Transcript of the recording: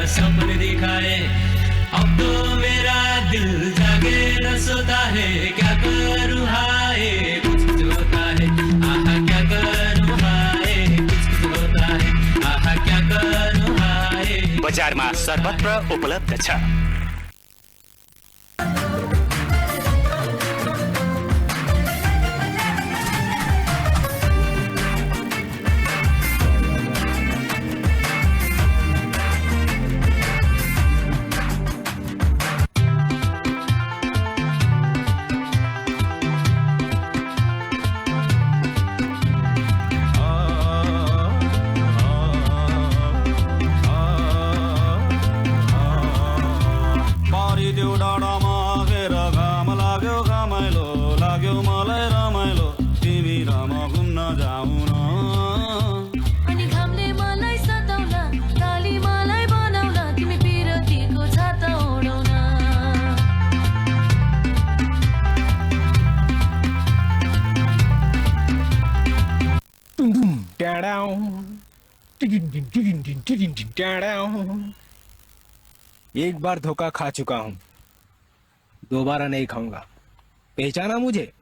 सपने दिखाए अब तो मेरा दिल जागे न सोता है क्या करूँ हाय कुछ कुछ होता है आहा क्या करूँ हाय कुछ कुछ होता है आहा क्या करूँ हाय बजारमा सर्वत्र उपलब्ध छ। एक बार धोखा खा चुका हूं, दोबारा नहीं खाऊंगा। पहचाना मुझे?